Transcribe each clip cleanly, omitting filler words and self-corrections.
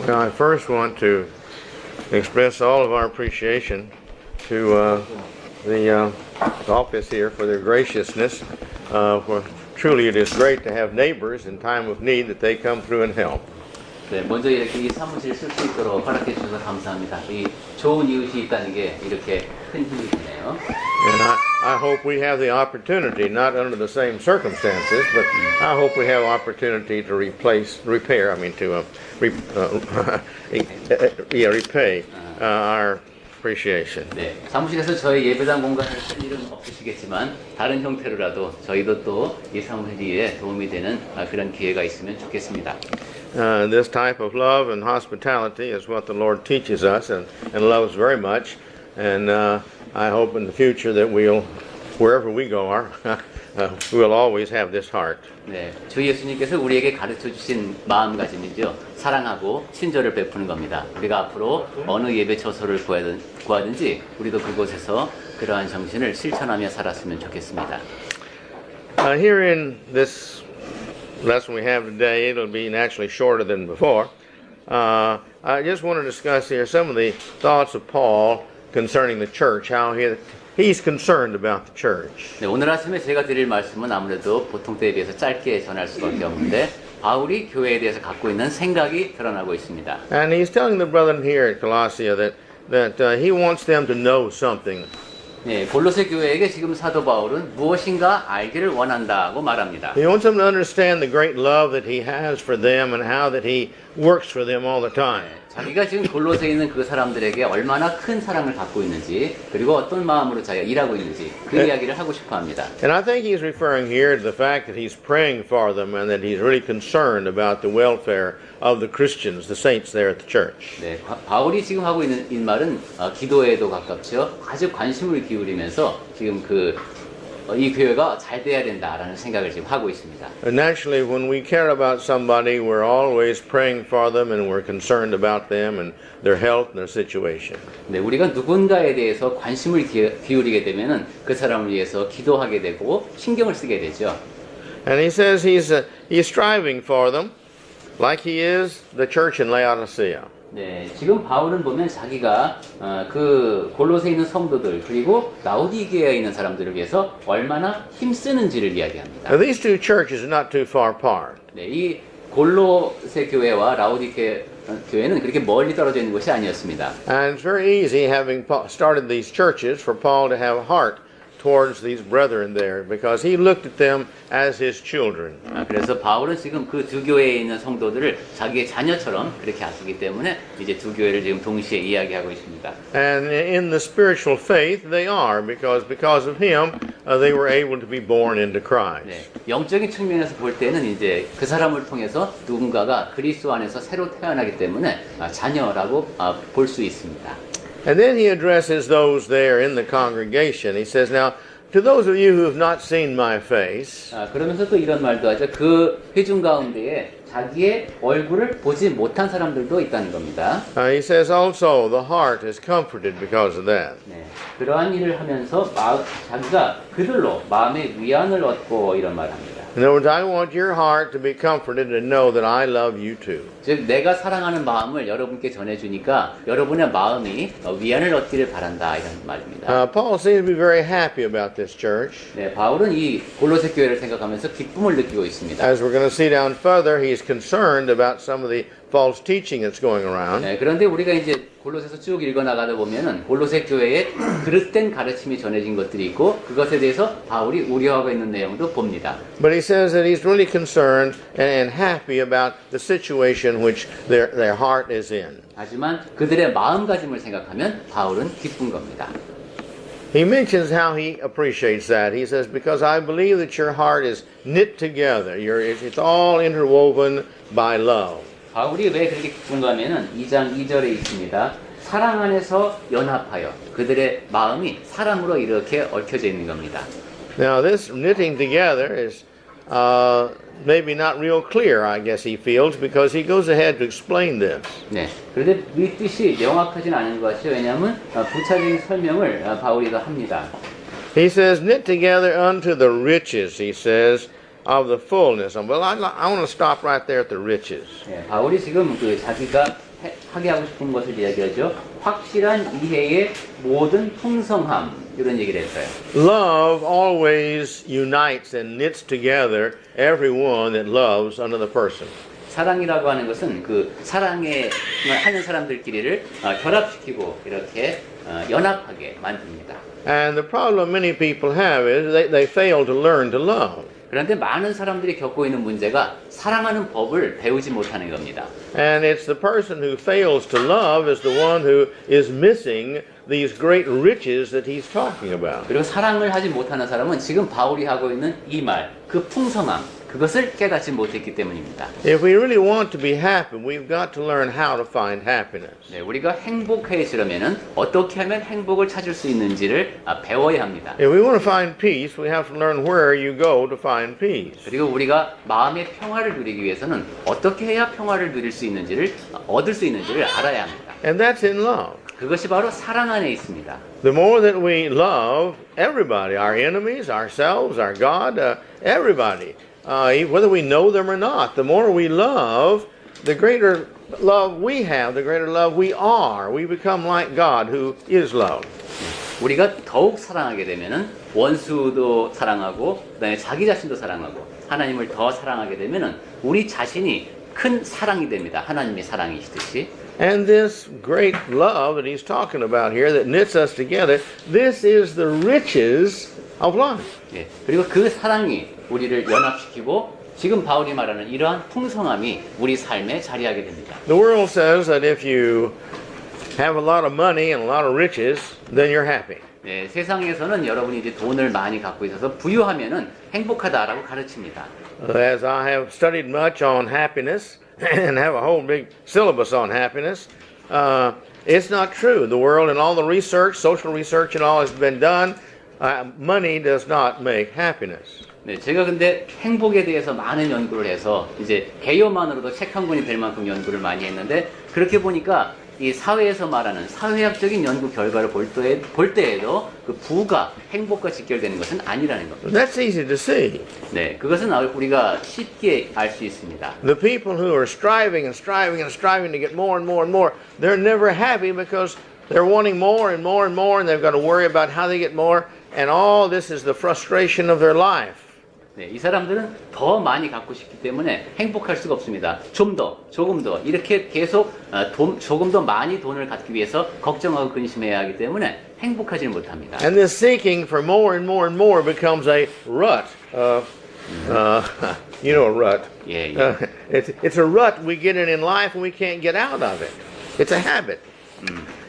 Well, I first want to express all of our appreciation to the office here for their graciousness. For truly it is great to have neighbors in time of need that they come through and help. 네, 먼저 이렇게 이 사무실 쓸 수 있도록 허락해 주셔서 감사합니다. 이 좋은 이웃이 있다는 게 이렇게 큰 힘이 되네요. And I hope we have the opportunity, not under the same circumstances, but I hope we have opportunity to repay our appreciation. 네, 사무실에서 저희 예배당 공간을 쓸 일은 없으시겠지만 다른 형태로라도 저희도 또 이 사무실에 도움이 되는 그런 기회가 있으면 좋겠습니다. This type of love and hospitality is what the Lord teaches us and loves very much. And I hope in the future that wherever we go, we'll always have this heart. 네, 주 예수님께서 우리에게 가르쳐 주신 마음가짐이죠. 사랑하고 친절을 베푸는 겁니다. 우리가 앞으로 어느 예배 처소를 구하든지 우리도 그곳에서 그러한 정신을 실천하며 살았으면 좋겠습니다. Here in this lesson we have today, it'll be naturally shorter than before. I just want to discuss here some of the thoughts of Paul concerning the church, how he's concerned about the church. 네, 오늘 아침에 제가 드릴 말씀은 아무래도 보통 때에 비해서 짧게 전할 수밖에 없는데 바울이 교회에 대해서 갖고 있는 생각이 드러나고 있습니다. And he's telling the brethren here at Colossia that he wants them to know something. 네, 골로새 교회에게 지금 사도 바울은 무엇인가 알기를 원한다고 말합니다. He wants them to understand the great love that he has for them and how that he works for them all the time. 자기가 지금 골로새에 있는 그 사람들에게 얼마나 큰 사랑을 갖고 있는지 그리고 어떤 마음으로 자기가 일하고 있는지 그 이야기를 하고 싶어 합니다. And I think he's referring here to the fact that he's praying for them and that he's really concerned about the welfare of the Christians, the saints there at the church. 네, 바울이 지금 하고 있는 이 말은 기도에도 가깝죠. 아주 관심을 기울이면서 지금 이 교회가 잘 돼야 된다라는 생각을 지금 하고 있습니다. And naturally, when we care about somebody, we're always praying for them and we're concerned about them and their health and their situation. 네, 우리가 누군가에 대해서 관심을 기울이게 되면은 그 사람을 위해서 기도하게 되고 신경을 쓰게 되죠. And he says he's striving for them, like he is the church in Laodicea. 네, 지금 바울은 보면 자기가 그 골로새에 있는 성도들 그리고 라오디게아에 있는 사람들을 위해서 얼마나 힘쓰는지를 이야기합니다. Now, these two churches are not too far apart. 네, 이 골로새 교회와 라오디게아 교회는 그렇게 멀리 떨어져 있는 것이 아니었습니다. And it's very easy, having started these churches, for Paul to have a heart towards these brethren there, because he looked at them as his children. 그래서 바울은 지금 그 두 교회에 있는 성도들을 자기의 자녀처럼 그렇게 아끼기 때문에 이제 두 교회를 지금 동시에 이야기하고 있습니다. And in the spiritual faith, they are, because of him, they were able to be born into Christ. 네, 영적인 측면에서 볼 때는 이제 그 사람을 통해서 누군가가 그리스도 안에서 새로 태어나기 때문에 자녀라고 볼 수 있습니다. And then he addresses those there in the congregation. He says, now, to those of you who have not seen my face, 그러면서 또 이런 말도 하죠. 그 회중 가운데에 자기의 얼굴을 보지 못한 사람들도 있다는 겁니다. he says also the heart is comforted because of that. 네, 그러한 일을 하면서 자기가 그들로 마음의 위안을 얻고 이런 말을 합니다. In other words, I want your heart to be comforted and know that I love you too. 즉 내가 사랑하는 마음을 여러분께 전해주니까 여러분의 마음이 위안을 얻기를 바란다 이런 말입니다. Paul seems to be very happy about this church. 네, 바울은 이 골로새 교회를 생각하면서 기쁨을 느끼고 있습니다. As we're going to see down further, he's concerned about some of the false teaching that's going around. 네, 그런데 우리가 이제 골로새서 쭉 읽어 나가다 보면은 골로새 교회에 그릇된 가르침이 전해진 것들이 있고 그것에 대해서 바울이 우려하고 있는 내용도 봅니다. But he says that he's really concerned and happy about the situation which their heart is in. 하지만 그들의 마음가짐을 생각하면 바울은 기쁜 겁니다. He mentions how he appreciates that. He says, because I believe that your heart is knit together. It's all interwoven by love. 바울이 왜 그렇게 기쁜가 하면은 2장 2절에 있습니다. 사랑 안에서 연합하여 그들의 마음이 사랑으로 이렇게 얽혀져 있는 겁니다. Now this knitting together is maybe not real clear, I guess he feels, because he goes ahead to explain this. 네, 그런데 이 뜻이 명확하진 않은 것이죠. 왜냐하면 부차적인 설명을 바울이가 합니다. He says, knit together unto the riches, he says, of the fullness. Well, I want to stop right there at the riches. 예, 바울이 지금 그 자기가 하게 하고 싶은 것을 이야기하죠. 확실한 이해의 모든 풍성함 이런 얘기를 했어요. Love always unites and knits together everyone that loves another person. 사랑이라고 하는 것은 그 사랑에 하는 사람들끼리를 결합시키고 이렇게 연합하게 만듭니다. And the problem many people have is they fail to learn to love. 그런데 많은 사람들이 겪고 있는 문제가 사랑하는 법을 배우지 못하는 겁니다. And it's the person who fails to love is the one who is missing these great riches that he's talking about. 그리고 사랑을 하지 못하는 사람은 지금 바울이 하고 있는 이 말, 그 풍성함, 그것을 깨닫지 못했기 때문입니다. If we really want to be happy, we've got to learn how to find happiness. 네, 우리가 행복해지려면은 어떻게 하면 행복을 찾을 수 있는지를 배워야 합니다. If we want to find peace, we have to learn where you go to find peace. 그리고 우리가 마음의 평화를 누리기 위해서는 어떻게 해야 평화를 누릴 수 있는지를 얻을 수 있는지를 알아야 합니다. And that's in love. 그것이 바로 사랑 안에 있습니다. The more that we love everybody, our enemies, ourselves, our God, everybody, whether we know them or not, the more we love, the greater love we have, the greater love we are. We become like God who is love. 우리가 더욱 사랑하게 되면은 원수도 사랑하고 그다음에 자기 자신도 사랑하고 하나님을 더 사랑하게 되면은 우리 자신이 큰 사랑이 됩니다. 하나님의 사랑이시듯이. And this great love that he's talking about here that knits us together, this is the riches of life. 예, 그리고 그 사랑이 우리를 연합시키고 지금 바울이 말하는 이러한 풍성함이 우리 삶에 자리하게 됩니다. The world says that if you have a lot of money and a lot of riches, then you're happy. 예, 세상에서는 여러분이 이제 돈을 많이 갖고 있어서 부유하면은 행복하다라고 가르칩니다. As I have studied much on happiness and have a whole big syllabus on happiness, it's not true. The world and all the research, social research and all has been done. Money does not make happiness. 네, 제가 근데 행복에 대해서 많은 연구를 해서 이제 개요만으로도 책 한 권이 될 만큼 연구를 많이 했는데 그렇게 보니까 이 사회에서 말하는 사회학적인 연구 결과를 볼 때에도 그 부가 행복과 직결되는 것은 아니라는 겁니다. That's easy to see. 네, 그것은 우리가 쉽게 알 수 있습니다. The people who are striving and striving and striving to get more and more and more, they're never happy because they're wanting more and more and more, and they've got to worry about how they get more, and all this is the frustration of their life. 네, 이 사람들은 더 많이 갖고 싶기 때문에 행복할 수가 없습니다. 좀 더, 조금 더 이렇게 계속 조금 더 많이 돈을 갖기 위해서 걱정하고 근심해야 하기 때문에 행복하지는 못합니다. And this seeking for more and more and more becomes a rut. You know a rut. 예, 예. It's a rut we get in life and we can't get out of it. It's a habit.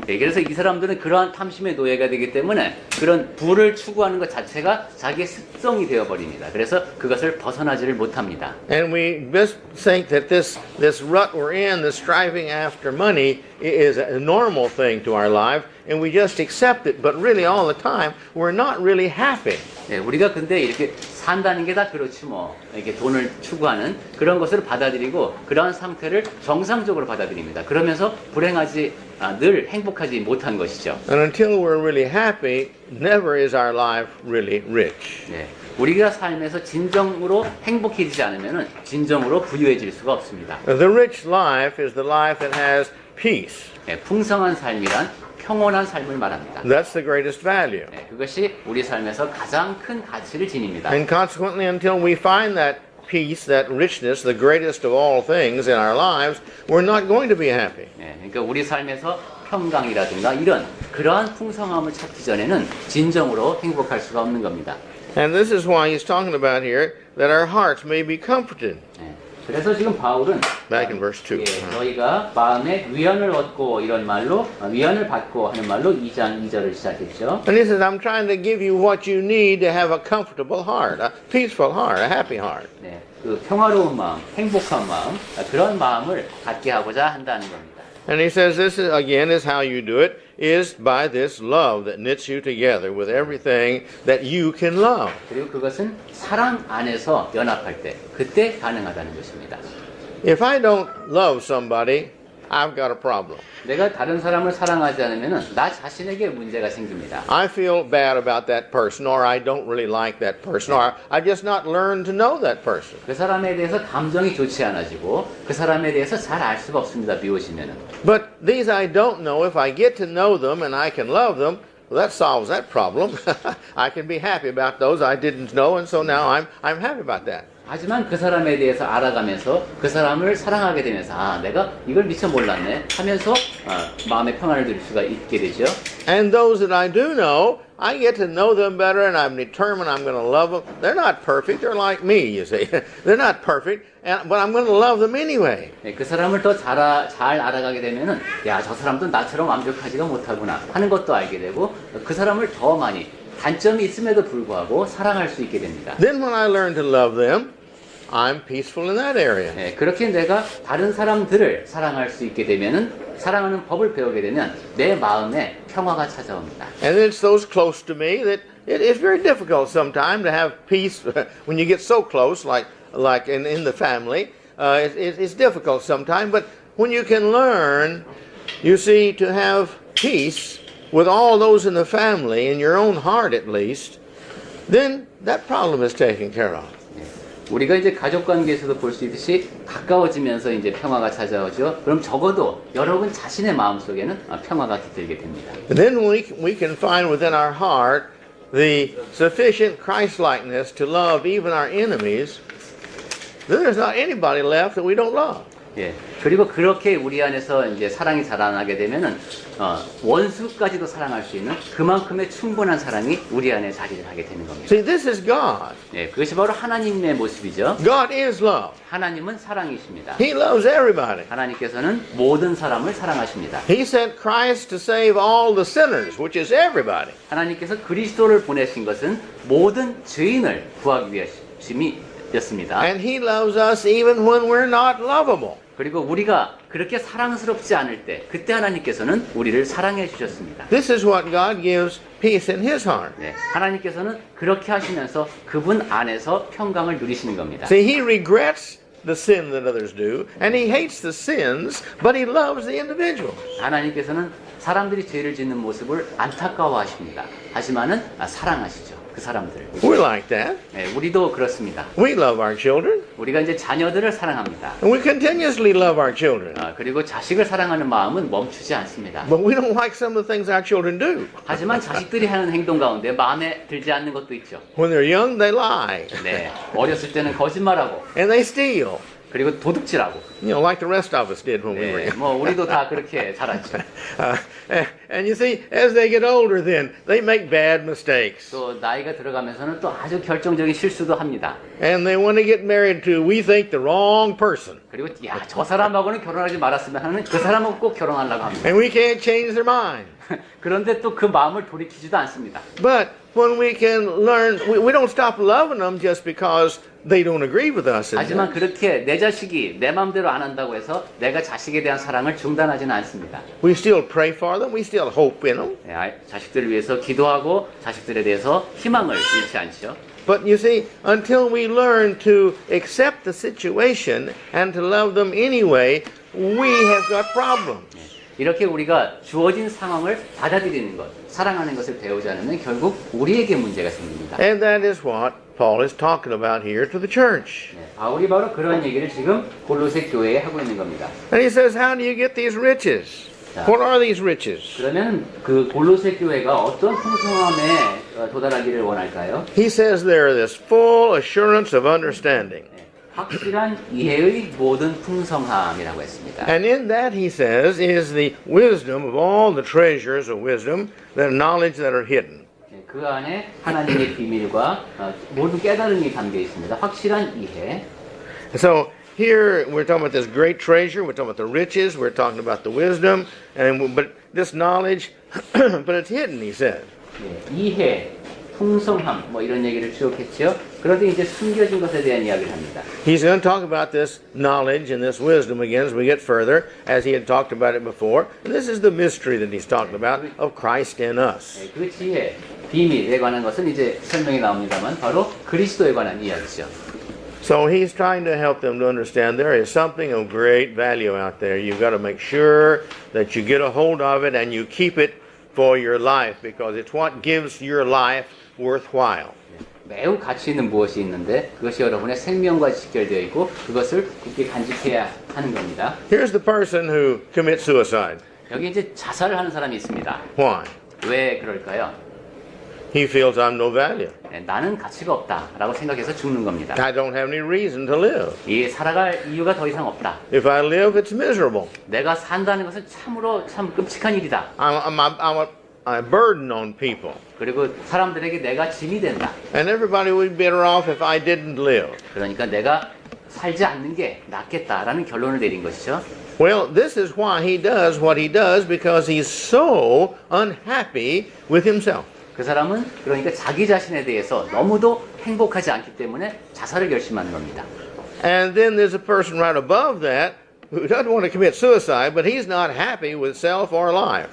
네, 그래서 이 사람들은 그러한 탐심의 노예가 되기 때문에 그런 부를 추구하는 것 자체가 자기의 습성이 되어버립니다. 그래서 그것을 벗어나지를 못합니다. And we just think that this rut we're in, this striving after money, is a normal thing to our life, and we just accept it. But really, all the time, we're not really happy. 네, 우리가 근데 이렇게 산다는 게 다 그렇지 뭐 이렇게 돈을 추구하는 그런 것을 받아들이고 그러한 상태를 정상적으로 받아들입니다. 그러면서 늘 행복하지 못한 것이죠. And until we're really happy, never is our life really rich. 네, 우리가 삶에서 진정으로 행복해지지 않으면 진정으로 부유해질 수가 없습니다. The rich life is the life that has peace. 네, 풍성한 삶이란 평온한 삶을 말합니다. That's the greatest value. 네, 그것이 우리 삶에서 가장 큰 가치를 지닙니다. And consequently, until we find that peace, that richness, the greatest of all things in our lives, we're not going to be happy. 네, 그러니까 우리 삶에서 평강이라든가 그러한 풍성함을 찾기 전에는 진정으로 행복할 수가 없는 겁니다. And this is why he's talking about here that our hearts may be comforted. 네, 그래서 지금 바울은 Back in verse 2. 너희가 마음에 위안을 얻고 이런 말로 위안을 받고 하는 말로 2장 2절을 시작했죠. And he says, I'm trying to give you what you need to have a comfortable heart, a peaceful heart, a happy heart. 네, 그 평화로운 마음, 행복한 마음, 그런 마음을 갖게 하고자 한다는 겁니다. And he says this is, again is how you do it, is by this love that knits you together with everything that you can love. 그리고 그것은 사랑 안에서 연합할 때 그때 가능하다는 것입니다. If I don't love somebody, I've got a problem. 내가 다른 사람을 사랑하지 않으면 나 자신에게 문제가 생깁니다. I feel bad about that person, or I don't really like that person, or I just not learned to know that person. 그 사람에 대해서 감정이 좋지 않아지고 그 사람에 대해서 잘 알 수가 없습니다. 미워지면은. But these I don't know, if I get to know them and I can love them, well, that solves that problem. I can be happy about those I didn't know, and so now I'm happy about that. 하지만 그 사람에 대해서 알아가면서 그 사람을 사랑하게 되면서 아 내가 이걸 미처 몰랐네 하면서 마음의 평안을 누릴 수가 있게 되죠. And those that I do know, I get to know them better, and I'm determined I'm going to love them. They're not perfect. They're like me, you see. They're not perfect, but I'm going to love them anyway. 네, 그 사람을 더 잘 알아가게 되면은 야, 저 사람도 나처럼 완벽하지가 못하구나 하는 것도 알게 되고 그 사람을 더 많이 단점이 있음에도 불구하고 사랑할 수 있게 됩니다. Then when I learn to love them, I'm peaceful in that area. 네, 그렇게 내가 다른 사람들을 사랑할 수 있게 되면은 사랑하는 법을 배우게 되면 내 마음에 평화가 찾아옵니다. And it's those close to me that it's very difficult sometimes to have peace when you get so close, like in the family. It's difficult sometimes, but when you can learn, you see, to have peace with all those in the family, in your own heart at least, then that problem is taken care of. 우리가 이제 가족 관계에서도 볼 수 있듯이 가까워지면서 이제 평화가 찾아오죠. 그럼 적어도 여러분 자신의 마음속에는 평화가 깃들게 됩니다. And then we can find within our heart the sufficient Christ-likeness to love even our enemies. Then there's not anybody left that we don't love. 예. 그리고 그렇게 우리 안에서 이제 사랑이 자라나게 되면은 원수까지도 사랑할 수 있는 그만큼의 충분한 사랑이 우리 안에 자리를 하게 되는 겁니다. See, this is God. 예, 그것이 바로 하나님의 모습이죠. God is love. 하나님은 사랑이십니다. He loves everybody. 하나님께서는 모든 사람을 사랑하십니다. He sent Christ to save all the sinners, which is everybody. 하나님께서 그리스도를 보내신 것은 모든 죄인을 구하기 위하심이었습니다. And He loves us even when we're not lovable. 그리고 우리가 그렇게 사랑스럽지 않을 때 그때 하나님께서는 우리를 사랑해 주셨습니다. This is what God gives peace in His heart. 네, 하나님께서는 그렇게 하시면서 그분 안에서 평강을 누리시는 겁니다. See, He regrets the sin that others do, and He hates the sins, but He loves the individuals. 하나님께서는 사람들이 죄를 짓는 모습을 안타까워하십니다. 하지만은 사랑하시죠. 그 사람들. We're like that. 네, 우리도 그렇습니다. We love our children, 우리가 이제 자녀들을 사랑합니다. and we continuously love our children. 그리고 자식을 사랑하는 마음은 멈추지 않습니다. But we don't like some of the things our children do. 하지만 자식들이 하는 행동 가운데 마음에 들지 않는 것도 있죠. When they're young, they lie, 네, 어렸을 때는 거짓말하고 and they steal. 그리고 도둑질하고. You know, like the rest of us did when we were 네, young. 뭐 우리도 다 그렇게 자랐죠. And you see, as they get older, then they make bad mistakes, 또 나이가 들어가면서는 또 아주 결정적인 실수도 합니다. and they want to get married to, we think, the wrong person, 그리고 야, 저 사람하고는 결혼하지 말았으면 하는 그 사람하고 꼭 결혼하려고 합니다. and we can't change their mind. 그런데 또 그 마음을 돌이키지도 않습니다. But when we can learn, we don't stop loving them just because they don't agree with us. 하지만 그렇게 내 자식이 내 마음대로 안 한다고 해서 내가 자식에 대한 사랑을 중단하지는 않습니다. We still pray for them. We still hope in them. 네, 자식들을 위해서 기도하고 자식들에 대해서 희망을 잃지 않죠. But you see, until we learn to accept the situation and to love them anyway, we have got problems. 이렇게 우리가 주어진 상황을 받아들이는 것, 사랑하는 것을 배우지 않으면 결국 우리에게 문제가 생깁니다. And that is what Paul is talking about here to the church. 네, 바울이 바로 그런 얘기를 지금 골로새 교회에 하고 있는 겁니다. And he says, how do you get these riches? What are these riches? 그러면 그 골로새 교회가 어떤 풍성함에 도달하기를 원할까요? He says there, this full assurance of understanding. 네, 확실한 이해의 모든 풍성함이라고 했습니다. And in that, he says, is the wisdom of all the treasures of wisdom, the knowledge that are hidden. 네, 그 안에 하나님의 비밀과 모든 깨달음이 담겨 있습니다. 확실한 이해. So here we're talking about this great treasure, we're talking about the riches, we're talking about the wisdom, but this knowledge, but it's hidden, he says. 네, 이해, 풍성함, 뭐 이런 얘기를 쭉 했죠. 그런데 이제 숨겨진 것에 대한 이야기를 합니다. He's going to talk about this knowledge and this wisdom again as we get further, as he had talked about it before. And this is the mystery that he's talking about of Christ in us. 네, 그 지혜, 비밀에 관한 것은 이제 설명이 나옵니다만 바로 그리스도에 관한 이야기죠. So he's trying to help them to understand there is something of great value out there. You've got to make sure that you get a hold of it and you keep it for your life because it's what gives your life worthwhile. 매우 가치 있는 무엇이 있는데 그것이 여러분의 생명과 직결되어 있고 그것을 굳게 간직해야 하는 겁니다. Here's the person who commits suicide. 여기 이제 자살을 하는 사람이 있습니다. Why? 왜 그럴까요? He feels I'm no value. 나는 가치가 없다라고 생각해서 죽는 겁니다. I don't have any reason to live. 이 살아갈 이유가 더 이상 없다. If I live, it's miserable. 내가 산다는 것은 참으로 참 끔찍한 일이다. I'm a burden on people. 그리고 사람들에게 내가 짐이 된다. And everybody would be better off if I didn't live. 그러니까 내가 살지 않는 게 낫겠다라는 결론을 내린 것이죠. Well, this is why he does what he does because he's so unhappy with himself. 그 사람은 그러니까 자기 자신에 대해서 너무도 행복하지 않기 때문에 자살을 결심하는 겁니다. And then there's a person right above that who doesn't want to commit suicide, but he's not happy with self or life.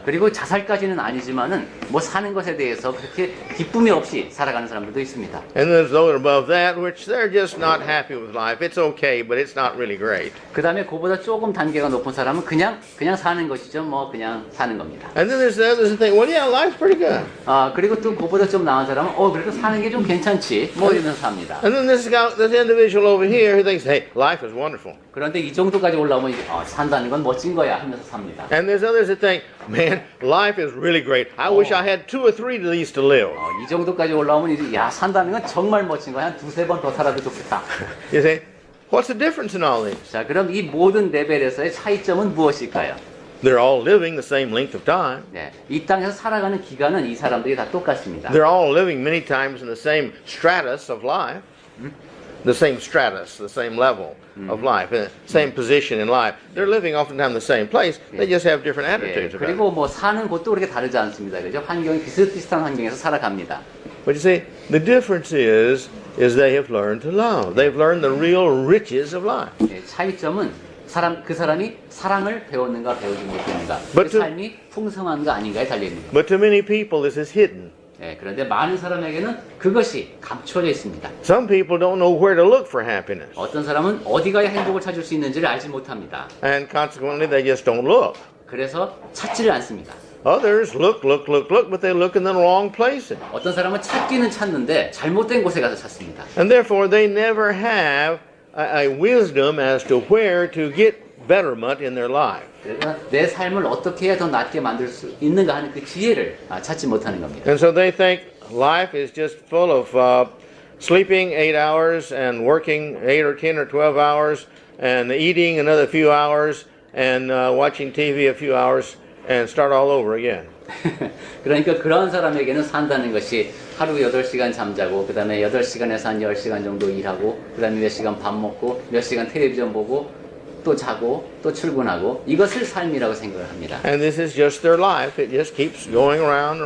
그리고 자살까지는 아니지만은 뭐 사는 것에 대해서 그렇게 기쁨이 없이 살아가는 사람들도 있습니다. And there's those above that which they're just not happy with life. It's okay, but it's not really great. 그 다음에 그보다 조금 단계가 높은 사람은 그냥 사는 것이죠. 뭐 그냥 사는 겁니다. And then there's the others who think, well, yeah, life's pretty good. 그리고 또 그보다 좀 나은 사람은 그래도 사는 게 좀 괜찮지. 뭐 이러면서 삽니다. And then this individual over here who thinks, hey, life is wonderful. 그런데 이 정도까지 올라오면 이제 산다는 건 멋진 거야 하면서 삽니다. And there's others that think, man, life is really great. I wish I had 2 or 3 of these to live. 이 정도까지 올라오면 이제 산다는 건 정말 멋진 거야. 한 2-3번 더 살아도 좋겠다. You see, what's the difference in all these? 자, 그럼 이 모든 레벨에서의 차이점은 무엇일까요? They're all living the same length of time. 네, 이 땅에서 살아가는 기간은 이 사람들이 다 똑같습니다. They're all living many times in the same stratus of life. The same stratus, the same level of life, the same position in life. They're living oftentimes in the same place. They just have different attitudes about it. 그리고 뭐 사는 곳도 그렇게 다르지 않습니다. 그죠? 환경이 비슷비슷한 환경에서 살아갑니다. But you see, the difference is they have learned to love. They've learned the real riches of life. 차이점은 그 사람이 사랑을 배웠는가 배우지 못했는가. But 그 삶이 풍성한가 아닌가에 달려 있는 겁니다. But to many people, this is hidden. 그런데 많은 사람에게는 그것이 감춰져 있습니다. Some people don't know where to look for happiness. 어떤 사람은 어디 가야 행복을 찾을 수 있는지를 알지 못합니다. And consequently, they just don't look. 그래서 찾지를 않습니다. Others look, but they look in the wrong places. 어떤 사람은 찾기는 찾는데 잘못된 곳에 가서 찾습니다. And therefore, they never have a wisdom as to where to get betterment in their life. 그래서 내 삶을 어떻게 해야 더 낫게 만들 수 있는가 하는 그 지혜를 찾지 못하는 겁니다. And so they think life is just full of sleeping 8 hours and working 8 or 10 or 12 hours and eating another few hours and watching TV a few hours and start all over again. 그러니까 그런 사람에게는 산다는 것이 하루 8시간 잠자고 그 다음에 8시간에서 한 10시간 정도 일하고 그 다음에 몇 시간 밥 먹고 몇 시간 텔레비전 보고 또 자고 또 출근하고 이것을 삶이라고 생각을 합니다. And this is just their life. It just keeps going around.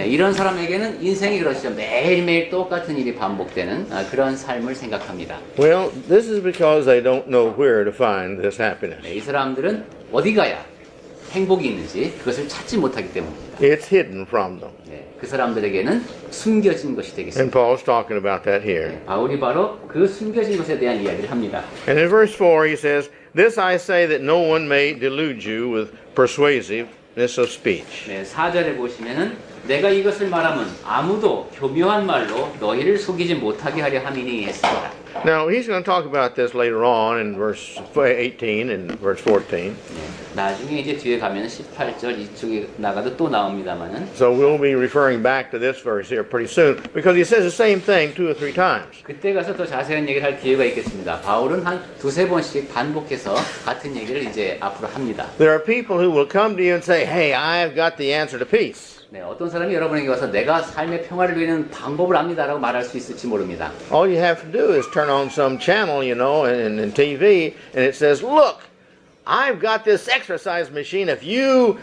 이런 사람에게는 인생이 그렇죠. 매일매일 똑같은 일이 반복되는 그런 삶을 생각합니다. Well, this is because they don't know where to find this happiness. 이 사람들은 어디 가야 행복이 있는지 그것을 찾지 못하기 때문입니다. It's hidden from them. 그 사람들에게는 숨겨진 것이 되겠습니다. And Paul's talking about that here. 바울이 바로 그 숨겨진 것에 대한 이야기를 합니다. And in verse 4 he says, This I say that no one may delude you with persuasiveness of speech. 4절에 보시면은 내가 이것을 말하면 아무도 교묘한 말로 너희를 속이지 못하게 하려 함이니 했습니다. Now he's going to talk about this later on in verse 18 and verse 14. 나중에 이제 뒤에 가면 18절 이쪽에 나가도 또 나옵니다만은. So we'll be referring back to this verse here pretty soon because he says the same thing 2 or 3 times. 그때 가서 더 자세한 얘기를 할 기회가 있겠습니다. 바울은 한 2-3번씩 반복해서 같은 얘기를 이제 앞으로 합니다. There are people who will come to you and say, "Hey, I've got the answer to peace." 어떤 사람이 여러분에게 와서 내가 삶의 평화를 위한 방법을 압니다라고 말할 수 있을지 모릅니다. All you have to do is turn on some channel, you know, in TV, and it says, "Look, I've got this exercise machine. If you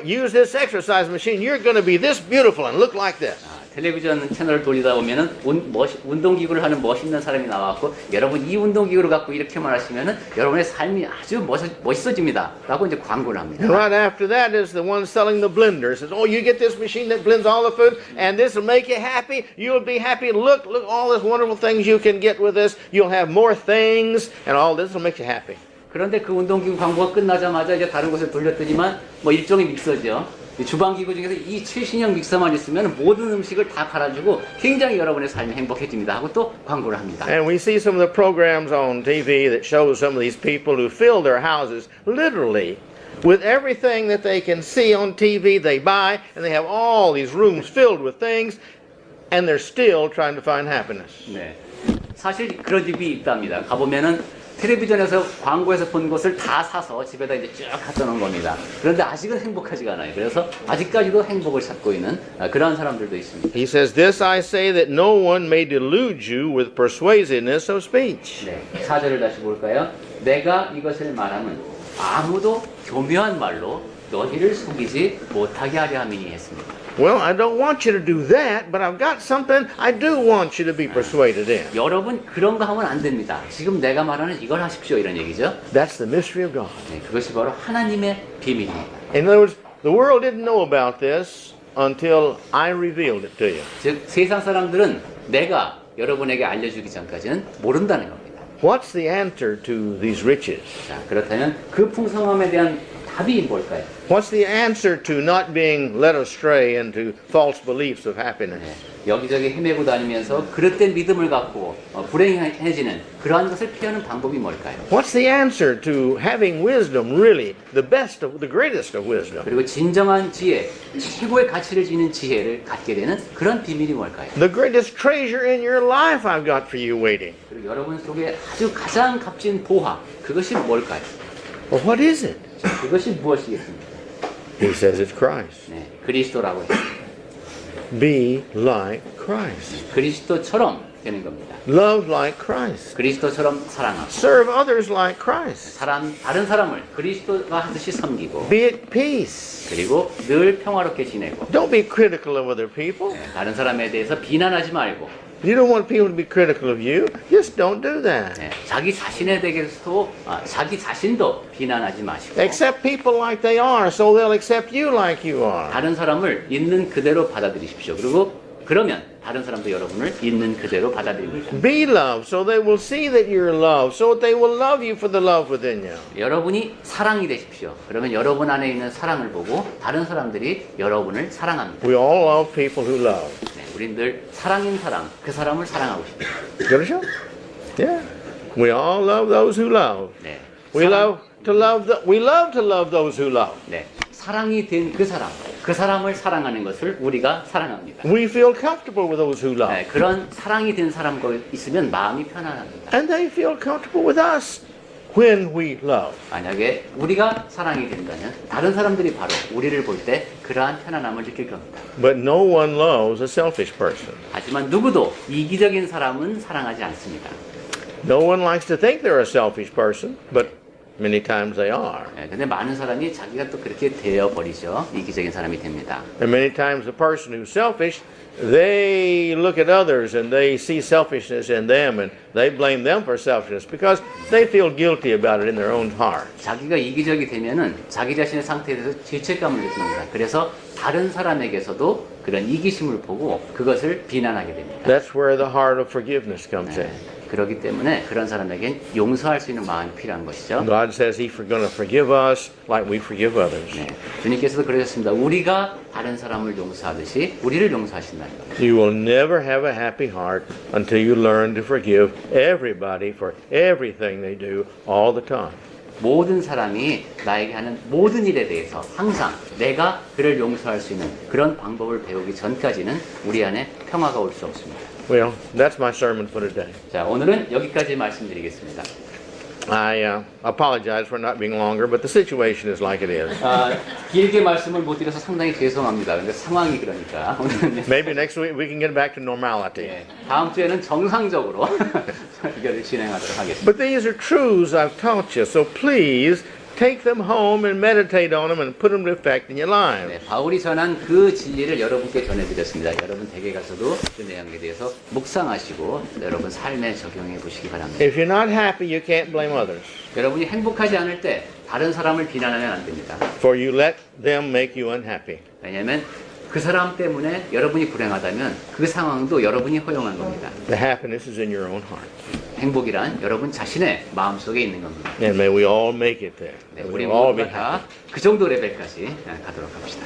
use this exercise machine, you're going to be this beautiful and look like this." 텔레비전 채널을 돌리다 보면은 운동기구를 하는 멋있는 사람이 나와갖고 여러분 이 운동기구를 갖고 이렇게만 하시면은 여러분의 삶이 아주 멋있어집니다. 라고 이제 광고를 합니다. And right after that is the one selling the blender. It says, oh, you get this machine that blends all the food, and this will make you happy. You'll be happy. Look, all these wonderful things you can get with this. You'll have more things, and all this will make you happy. 그런데 그 운동기구 광고가 끝나자마자 이제 다른 곳에 돌렸더니만 뭐 일종의 믹서죠. 주방기구 중에서 이 최신형 믹서만 있으면 모든 음식을 다 갈아주고 굉장히 여러분의 삶이 행복해집니다 하고 또 광고를 합니다. And we see some of the programs on TV that shows some of these people who fill their houses literally with everything that they can see on TV they buy, and they have all these rooms filled with things, and they're still trying to find happiness. 네, 사실 그런 집이 있답니다. 가보면은 텔레비전에서 광고에서 본 것을 다 사서 집에다 이제 쭉 갖다 놓은 겁니다. 그런데 아직은 행복하지가 않아요. 그래서 아직까지도 행복을 찾고 있는 그러한 사람들도 있습니다. He says, "This I say that no one may delude you with persuasiveness of speech." 네, 4절을 다시 볼까요? 내가 이것을 말하면 아무도 교묘한 말로 너희를 속이지 못하게 하려 함이니 했습니다. Well, I don't want you to do that, but I've got something I do want you to be persuaded in. 여러분 그런 거 하면 안 됩니다. 지금 내가 말하는 이걸 하십시오 이런 얘기죠. That's the mystery of God. 네, 그것이 바로 하나님의 비밀입니다. In other words, the world didn't know about this until I revealed it to you. 즉 세상 사람들은 내가 여러분에게 알려주기 전까지는 모른다는 겁니다. What's the answer to these riches? 자, 그렇다면 그 풍성함에 대한 답이 뭘까요? What's the answer to not being led astray into false beliefs of happiness? 네, 여기저기 헤매고 다니면서 그릇된 믿음을 갖고 불행해지는 그러한 것을 피하는 방법이 뭘까요? What's the answer to having wisdom, really, the best of, the greatest of wisdom? 그리고 진정한 지혜, 최고의 가치를 지닌 지혜를 갖게 되는 그런 비밀이 뭘까요? The greatest treasure in your life I've got for you waiting. 그리고 여러분 속에 아주 가장 값진 보화, 그것이 뭘까요? Well, what is it? 그것이 무엇이겠습니까? He says it's Christ. 네, 그리스도라고 했습니다. Be like Christ. 그리스도처럼 되는 겁니다. Love like Christ. 그리스도처럼 사랑하고 Serve others like Christ. 다른 사람을 그리스도가 하듯이 섬기고 Be at peace. 그리고 늘 평화롭게 지내고 Don't be critical of other people. 다른 사람에 대해서 비난하지 말고 You don't want people to be critical of you. Just don't do that. 네, 자기 자신에 대해서도 자기 자신도 비난하지 마시고 Accept people like they are, so they'll accept you like you are. 다른 사람을 있는 그대로 받아들이십시오. 그리고 그러면 다른 사람도 여러분을 있는 그대로 받아들입니다. Be loved, so they will see that you're loved, so that they will love you for the love within you. 여러분이 사랑이 되십시오. 그러면 여러분 안에 있는 사랑을 보고 다른 사람들이 여러분을 사랑합니다. We all love people who love. 네, 우린 늘 사랑인 사람, 그 사람을 사랑하고 싶습니다. 그렇죠? Yeah. We all love those who love. 네, We love to love those who love. 네, 사랑이 된 그 사람을 사랑하는 것을 우리가 사랑합니다. We feel comfortable with those who love. 네, 그런 사랑이 된 사람과 있으면 마음이 편안합니다. And they feel comfortable with us when we love. 만약에 우리가 사랑이 된다면 다른 사람들이 바로 우리를 볼 때 그러한 편안함을 느낄 겁니다. But no one loves a selfish person. 하지만 누구도 이기적인 사람은 사랑하지 않습니다. No one likes to think they're a selfish person, but many times they are. 네, 근데 많은 사람이 자기가 또 그렇게 되어버리죠. 이기적인 사람이 됩니다. And many times the person who's selfish, they look at others and they see selfishness in them and they blame them for selfishness because they feel guilty about it in their own heart. 자기가 이기적이 되면은 자기 자신의 상태에 대해서 죄책감을 느낍니다. 그래서 다른 사람에게서도 그런 이기심을 보고 그것을 비난하게 됩니다. That's where the heart of forgiveness comes in. 그렇기 때문에 그런 사람에겐 용서할 수 있는 마음이 필요한 것이죠. God says He's going to forgive us like we forgive others. 네, 주님께서도 그러셨습니다. 우리가 다른 사람을 용서하듯이 우리를 용서하신다는 겁니다. You will never have a happy heart until you learn to forgive everybody for everything they do all the time. 모든 사람이 나에게 하는 모든 일에 대해서 항상 내가 그를 용서할 수 있는 그런 방법을 배우기 전까지는 우리 안에 평화가 올 수 없습니다. Well, that's my sermon for today. 자, 오늘은 여기까지 말씀드리겠습니다. I apologize for not being longer, but the situation is like it is. 길게 말씀을 못 드려서 상당히 죄송합니다. 근데 상황이 그러니까 오늘은 Maybe next week we can get back to normality. 예, 다음 주에는 정상적으로 이걸 진행하도록 하겠습니다. But these are truths I've taught you, so please take them home and meditate on them and put them to effect in your lives. 네, 바울이 전한 그 진리를 여러분께 전해드렸습니다. 여러분 댁에 가서도 그 내용에 대해서 묵상하시고 여러분 삶에 적용해 보시기 바랍니다. If you're not happy, you can't blame others. 여러분이 행복하지 않을 때 다른 사람을 비난하면 안 됩니다. For you let them make you unhappy. 왜냐하면 그 사람 때문에 여러분이 불행하다면 그 상황도 여러분이 허용한 겁니다. The happiness is in your own heart. 행복이란 여러분 자신의 마음속에 있는 겁니다. And may we all make it there. 네, May 우리 we all be 모두가 happy. 다 그 정도 레벨까지 가도록 합시다.